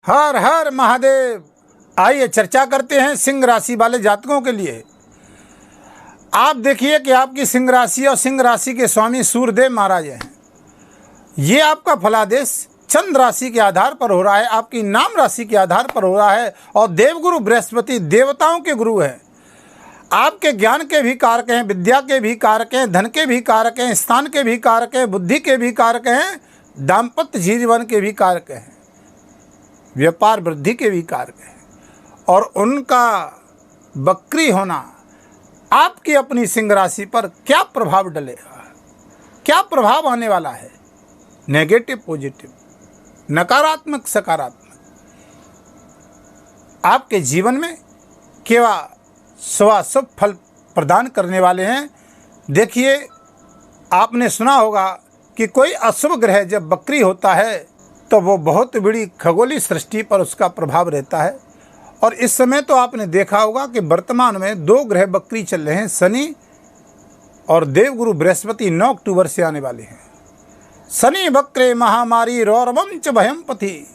हर हर महादेव। आइए चर्चा करते हैं सिंह राशि वाले जातकों के लिए। आप देखिए कि आपकी सिंह राशि और सिंह राशि के स्वामी सूर्यदेव महाराज हैं। ये आपका फलादेश चंद्र राशि के आधार पर हो रहा है, आपकी नाम राशि के आधार पर हो रहा है। और देवगुरु बृहस्पति देवताओं के गुरु हैं, आपके ज्ञान के भी कारक हैं, विद्या के भी कारक हैं, धन के भी कारक हैं, स्थान के भी कारक हैं, बुद्धि के भी कारक हैं, दाम्पत्य जीवन के भी कारक हैं, व्यापार वृद्धि के भी कारक हैं। और उनका वक्री होना आपकी अपनी सिंह राशि पर क्या प्रभाव डालेगा, क्या प्रभाव आने वाला है, नेगेटिव पॉजिटिव, नकारात्मक सकारात्मक, आपके जीवन में केवल शुभ फल प्रदान करने वाले हैं। देखिए, आपने सुना होगा कि कोई अशुभ ग्रह जब वक्री होता है तो वो बहुत बड़ी खगोलीय सृष्टि पर उसका प्रभाव रहता है। और इस समय तो आपने देखा होगा कि वर्तमान में 2 ग्रह वक्री चल रहे हैं, शनि और देवगुरु बृहस्पति 9 अक्टूबर से आने वाले हैं। शनि वक्रे महामारी रौरवम च भयम पथि।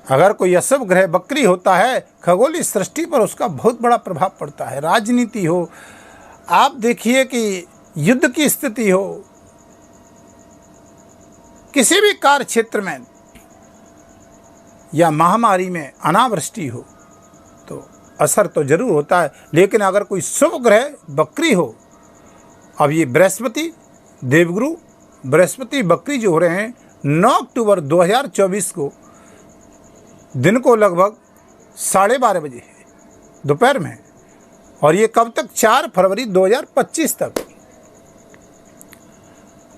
अगर कोई अशुभ ग्रह वक्री होता है, खगोलीय सृष्टि पर उसका बहुत बड़ा प्रभाव पड़ता है। राजनीति हो, आप देखिए कि युद्ध की स्थिति हो, किसी भी कार्य क्षेत्र में या महामारी में अनावृष्टि हो तो असर तो जरूर होता है। लेकिन अगर कोई शुभ ग्रह वक्री हो, अब ये बृहस्पति देवगुरु बृहस्पति वक्री जो हो रहे हैं 9 अक्टूबर 2024 को दिन को लगभग 12:30 बजे है दोपहर में, और ये कब तक 4 फरवरी 2025 तक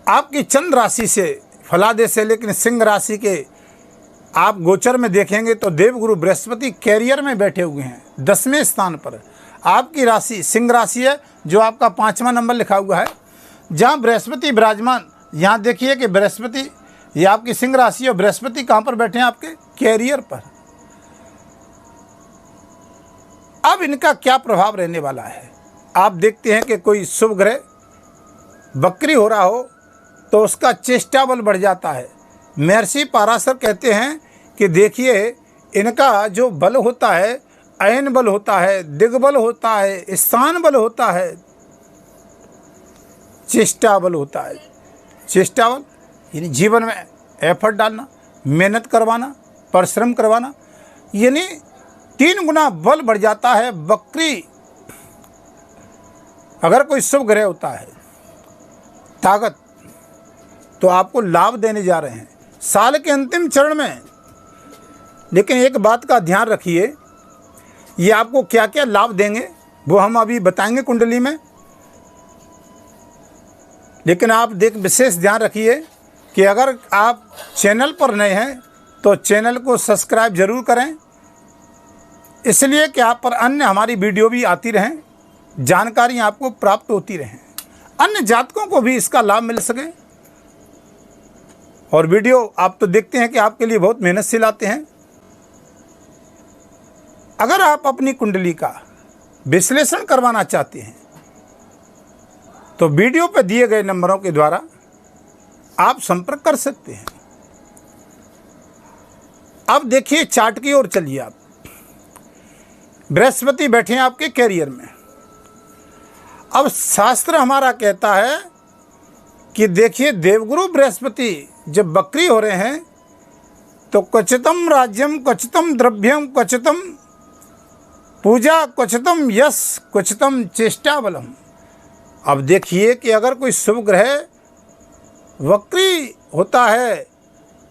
आपकी चंद्र राशि से फलादेश है। लेकिन सिंह राशि के आप गोचर में देखेंगे तो देवगुरु बृहस्पति कैरियर में बैठे हुए हैं 10वें स्थान पर। आपकी राशि सिंह राशि है, जो आपका 5वां नंबर लिखा हुआ है, जहां बृहस्पति विराजमान। यहाँ देखिए कि बृहस्पति, ये आपकी सिंह राशि और बृहस्पति कहाँ पर बैठे हैं, आपके कैरियर पर। अब इनका क्या प्रभाव रहने वाला है, आप देखते हैं कि कोई शुभ ग्रह वक्री हो रहा हो तो उसका चेष्टा बल बढ़ जाता है। महर्षि पराशर कहते हैं कि देखिए, इनका जो बल होता है, अयन बल होता है, दिग्बल होता है, स्थान बल होता है, चेष्टा बल होता है। चेष्टा बल यानी जीवन में एफर्ट डालना, मेहनत करवाना, परिश्रम करवाना, यानी 3 गुना बल बढ़ जाता है वक्री अगर कोई शुभ ग्रह होता है। ताकत तो आपको लाभ देने जा रहे हैं साल के अंतिम चरण में। लेकिन एक बात का ध्यान रखिए, ये आपको क्या क्या लाभ देंगे वो हम अभी बताएंगे कुंडली में। लेकिन आप विशेष ध्यान रखिए कि अगर आप चैनल पर नए हैं तो चैनल को सब्सक्राइब जरूर करें, इसलिए कि आप पर अन्य हमारी वीडियो भी आती रहें, जानकारी आपको प्राप्त होती रहें, अन्य जातकों को भी इसका लाभ मिल सके। और वीडियो आप तो देखते हैं कि आपके लिए बहुत मेहनत से लाते हैं। अगर आप अपनी कुंडली का विश्लेषण करवाना चाहते हैं तो वीडियो पर दिए गए नंबरों के द्वारा आप संपर्क कर सकते हैं। अब देखिए चार्ट की ओर चलिए। आप बृहस्पति बैठे हैं आपके कैरियर में। अब शास्त्र हमारा कहता है कि देखिए, देवगुरु बृहस्पति जब वक्री हो रहे हैं तो क्वचितम राज्यम, क्वचितम द्रव्यम, क्वचितम पूजा, क्वचितम यश, क्वचितम चेष्टा बलम। अब देखिए कि अगर कोई शुभ ग्रह वक्री होता है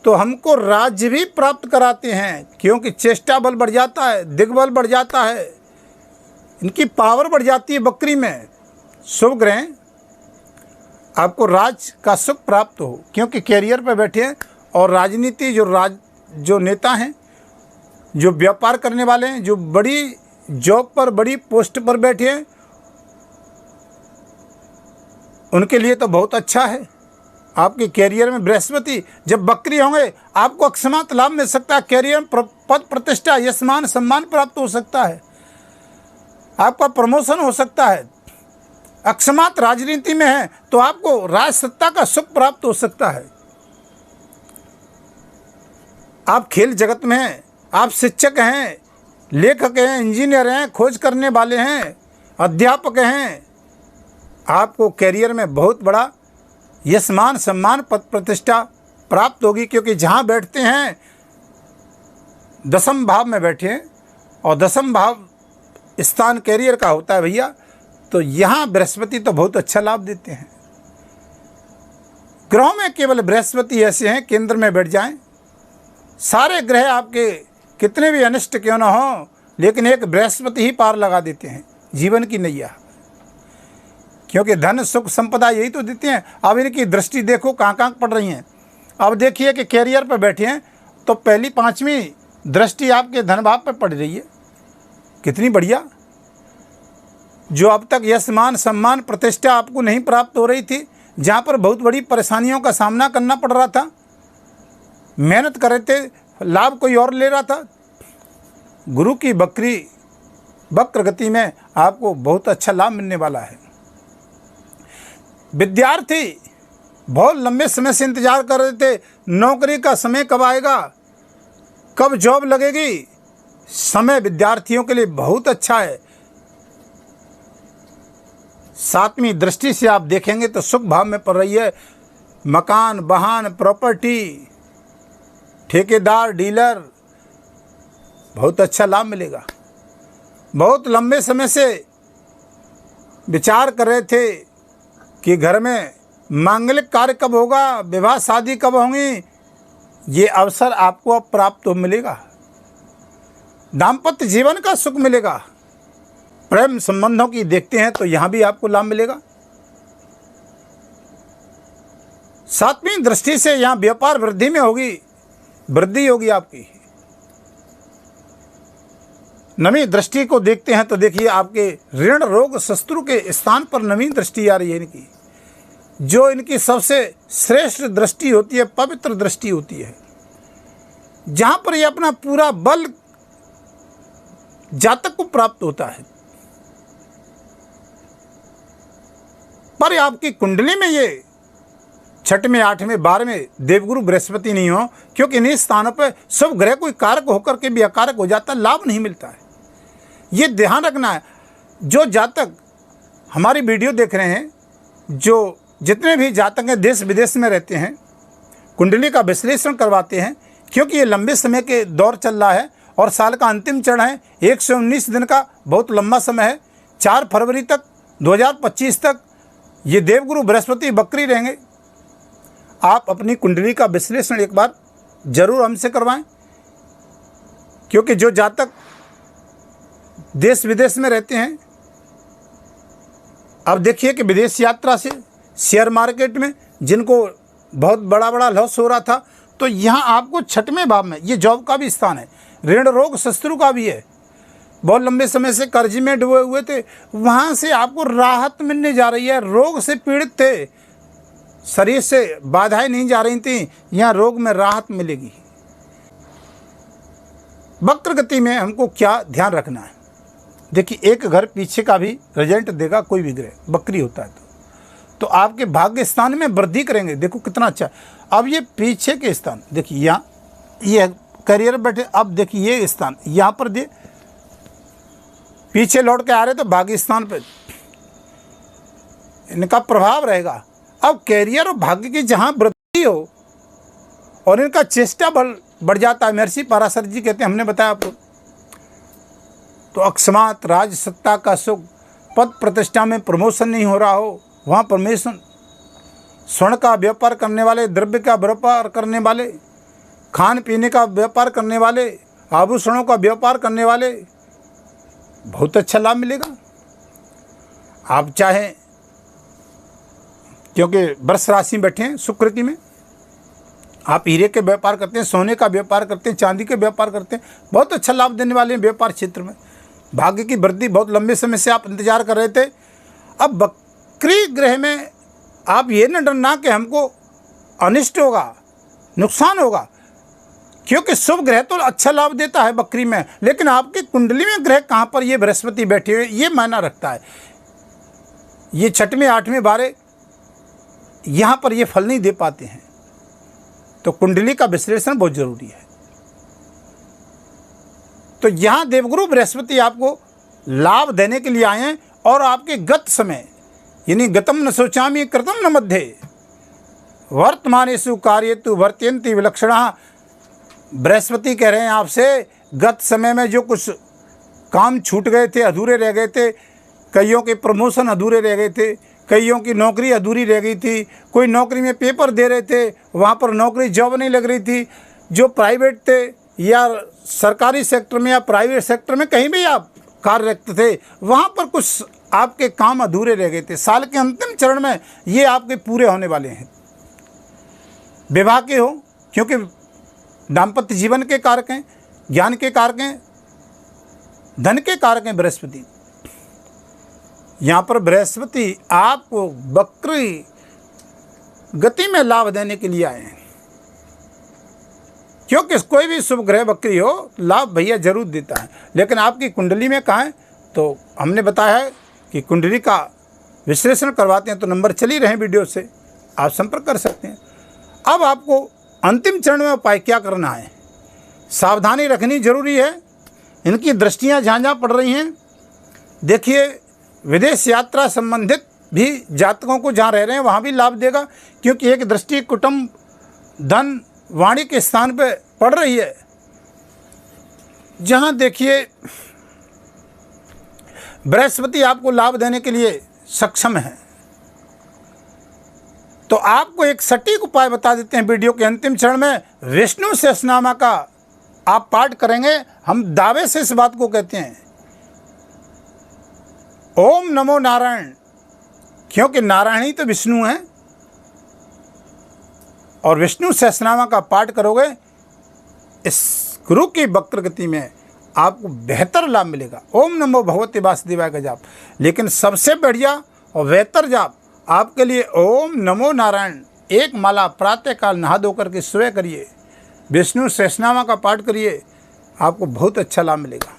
तो हमको राज्य भी प्राप्त कराते हैं, क्योंकि चेष्टा बल बढ़ जाता है, दिग्बल बढ़ जाता है, इनकी पावर बढ़ जाती है वक्री में। शुभ ग्रह आपको राज का सुख प्राप्त हो, क्योंकि कैरियर पर बैठे हैं। और राजनीति जो नेता हैं, जो व्यापार करने वाले हैं, जो बड़ी जॉब पर, बड़ी पोस्ट पर बैठे हैं, उनके लिए तो बहुत अच्छा है। आपके कैरियर में बृहस्पति जब वक्री होंगे आपको अकस्मात लाभ मिल सकता है। कैरियर में पद प्रतिष्ठा, यशमान, सम्मान प्राप्त हो सकता है, आपका प्रमोशन हो सकता है। अकस्मात राजनीति में है तो आपको राज सत्ता का सुख प्राप्त हो सकता है। आप खेल जगत में हैं, आप शिक्षक हैं, लेखक हैं, इंजीनियर हैं, खोज करने वाले हैं, अध्यापक हैं, आपको कैरियर में बहुत बड़ा यश मान सम्मान पद प्रतिष्ठा प्राप्त होगी। क्योंकि जहाँ बैठते हैं दसम भाव में बैठे हैं, और दसम भाव स्थान कैरियर का होता है भैया, तो यहाँ बृहस्पति तो बहुत अच्छा लाभ देते हैं। ग्रहों में केवल बृहस्पति ऐसे हैं केंद्र में बैठ जाएं, सारे ग्रह आपके कितने भी अनिष्ट क्यों ना हो, लेकिन एक बृहस्पति ही पार लगा देते हैं जीवन की नैया। क्योंकि धन सुख संपदा यही तो देते हैं। अब इनकी दृष्टि देखो कहाँ कहाँ पड़ रही हैं। अब देखिए कि कैरियर पर बैठे हैं तो पहली 5वीं दृष्टि आपके धन भाव पर पड़ रही है, कितनी बढ़िया। जो अब तक यश मान सम्मान प्रतिष्ठा आपको नहीं प्राप्त हो रही थी, जहाँ पर बहुत बड़ी परेशानियों का सामना करना पड़ रहा था, मेहनत कर रहे थे, लाभ कोई और ले रहा था, गुरु की वक्र गति में आपको बहुत अच्छा लाभ मिलने वाला है। विद्यार्थी बहुत लंबे समय से इंतजार कर रहे थे, नौकरी का समय कब आएगा, कब जॉब लगेगी। समय विद्यार्थियों के लिए बहुत अच्छा है। 7वीं दृष्टि से आप देखेंगे तो सुख भाव में पड़ रही है। मकान, वाहन, प्रॉपर्टी, ठेकेदार, डीलर, बहुत अच्छा लाभ मिलेगा। बहुत लंबे समय से विचार कर रहे थे कि घर में मांगलिक कार्य कब होगा, विवाह शादी कब होंगी, ये अवसर आपको अब प्राप्त हो मिलेगा। दाम्पत्य जीवन का सुख मिलेगा। प्रेम संबंधों की देखते हैं तो यहाँ भी आपको लाभ मिलेगा। 7वीं दृष्टि से यहाँ व्यापार वृद्धि में वृद्धि होगी आपकी। 9वीं दृष्टि को देखते हैं तो देखिए आपके ऋण रोग शत्रु के स्थान पर 9वीं दृष्टि आ रही है इनकी, जो इनकी सबसे श्रेष्ठ दृष्टि होती है, पवित्र दृष्टि होती है, जहाँ पर ये अपना पूरा बल जातक को प्राप्त होता है। पर आपकी कुंडली में ये 6वें, 8वें, 12वें देवगुरु बृहस्पति नहीं हो, क्योंकि इन्हीं स्थानों पर सब ग्रह कोई कारक होकर के भी अकारक हो जाता है, लाभ नहीं मिलता है। ये ध्यान रखना है। जो जातक हमारी वीडियो देख रहे हैं, जो जितने भी जातक हैं देश विदेश में रहते हैं, कुंडली का विश्लेषण करवाते हैं, क्योंकि ये लंबे समय के दौर चल रहा है और साल का अंतिम चरण है। 119 दिन का बहुत लंबा समय है। 4 फरवरी तक 2025 तक ये देवगुरु बृहस्पति बकरी रहेंगे। आप अपनी कुंडली का विश्लेषण एक बार जरूर हमसे करवाएं, क्योंकि जो जातक देश विदेश में रहते हैं, अब देखिए कि विदेश यात्रा से शेयर मार्केट में जिनको बहुत बड़ा लॉस हो रहा था, तो यहाँ आपको 6वें भाव में ये जॉब का भी स्थान है, ऋण रोग शत्रु का भी है। बहुत लंबे समय से कर्ज में डूबे हुए थे, वहाँ से आपको राहत मिलने जा रही है। रोग से पीड़ित थे, शरीर से बाधाएं नहीं जा रही थी, यहाँ रोग में राहत मिलेगी। वक्र गति में हमको क्या ध्यान रखना है, देखिए एक घर पीछे का भी रिजल्ट देगा कोई भी ग्रह बकरी होता है तो आपके भाग्य स्थान में वृद्धि करेंगे। देखो कितना अच्छा। अब ये पीछे के स्थान देखिए, यहाँ ये करियर बैठे, अब देखिए ये स्थान यहाँ पर दे पीछे लौट के आ रहे तो भाग्य स्थान पे इनका प्रभाव रहेगा। अब कैरियर और भाग्य की जहाँ वृद्धि हो और इनका चेष्टा बल बढ़ जाता है। महर्षि पराशर जी कहते हैं, हमने बताया आपको, तो अकस्मात राज सत्ता का सुख, पद प्रतिष्ठा में प्रमोशन नहीं हो रहा हो, वहाँ परमेश्वर स्वर्ण का व्यापार करने वाले, द्रव्य का व्यापार करने वाले, खान पीने का व्यापार करने वाले, आभूषणों का व्यापार करने वाले, बहुत अच्छा लाभ मिलेगा। आप चाहें, क्योंकि वृष राशि में बैठे हैं शुक्र की में, आप हीरे के व्यापार करते हैं, सोने का व्यापार करते हैं, चांदी के व्यापार करते हैं, बहुत अच्छा लाभ देने वाले हैं व्यापार क्षेत्र में। भाग्य की वृद्धि बहुत लंबे समय से आप इंतजार कर रहे थे। अब बकरी ग्रह में आप ये न डरना कि हमको अनिष्ट होगा, नुकसान होगा, क्योंकि शुभ ग्रह तो अच्छा लाभ देता है बकरी में, लेकिन आपकी कुंडली में ग्रह कहाँ पर ये बृहस्पति बैठे हुए ये मायना रखता है। ये 6वें, 8वें, 12 यहाँ पर ये फल नहीं दे पाते हैं, तो कुंडली का विश्लेषण बहुत जरूरी है। तो यहाँ देवगुरु बृहस्पति आपको लाभ देने के लिए आए हैं और आपके गत समय यानी गतम न शोचामि कृतम न मध्ये वर्तमानेषु कार्येतु वर्त्यन्ति विलक्षणा। बृहस्पति कह रहे हैं आपसे गत समय में जो कुछ काम छूट गए थे, अधूरे रह गए थे, कईयों के प्रमोशन अधूरे रह गए थे, कईयों की नौकरी अधूरी रह गई थी, कोई नौकरी में पेपर दे रहे थे, वहाँ पर नौकरी जॉब नहीं लग रही थी, जो प्राइवेट थे या सरकारी सेक्टर में या प्राइवेट सेक्टर में कहीं भी आप कार्यरत थे, वहाँ पर कुछ आपके काम अधूरे रह गए थे। साल के अंतिम चरण में ये आपके पूरे होने वाले हैं। विवाह के हो, क्योंकि दाम्पत्य जीवन के कारक हैं, ज्ञान के कारक हैं, धन के कारक हैं बृहस्पति। यहाँ पर बृहस्पति आपको वक्री गति में लाभ देने के लिए आए हैं, क्योंकि कोई भी शुभ ग्रह वक्री हो लाभ भैया जरूर देता है। लेकिन आपकी कुंडली में कहाँ है, तो हमने बताया है कि कुंडली का विश्लेषण करवाते हैं, तो नंबर चल ही रहे हैं वीडियो से, आप संपर्क कर सकते हैं। अब आपको अंतिम चरण में उपाय क्या करना है, सावधानी रखनी जरूरी है। इनकी दृष्टियां जहाँ जहाँ पड़ रही हैं, देखिए विदेश यात्रा संबंधित भी जातकों को जहाँ रह रहे हैं वहाँ भी लाभ देगा, क्योंकि एक दृष्टि कुटुंब धन वाणी के स्थान पे पड़ रही है। जहाँ देखिए बृहस्पति आपको लाभ देने के लिए सक्षम है, तो आपको एक सटीक उपाय बता देते हैं वीडियो के अंतिम चरण में। विष्णु सहस्रनामा का आप पाठ करेंगे, हम दावे से इस बात को कहते हैं, ओम नमो नारायण, क्योंकि नारायण ही तो विष्णु हैं, और विष्णु सहस्रनामा का पाठ करोगे, इस गुरु की वक्र गति में आपको बेहतर लाभ मिलेगा। ओम नमो भगवते वासुदेवाय का जाप, लेकिन सबसे बढ़िया और बेहतर जाप आपके लिए ओम नमो नारायण एक माला प्रातःकाल नहा धो करके सुबह करिए, विष्णु सहस्रनामा का पाठ करिए, आपको बहुत अच्छा लाभ मिलेगा।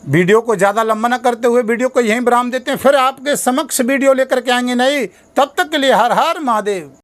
वीडियो को ज़्यादा लंबा न करते हुए वीडियो को यहीं विराम देते हैं, फिर आपके समक्ष वीडियो लेकर के आएंगे नहीं। तब तक के लिए हर हर महादेव।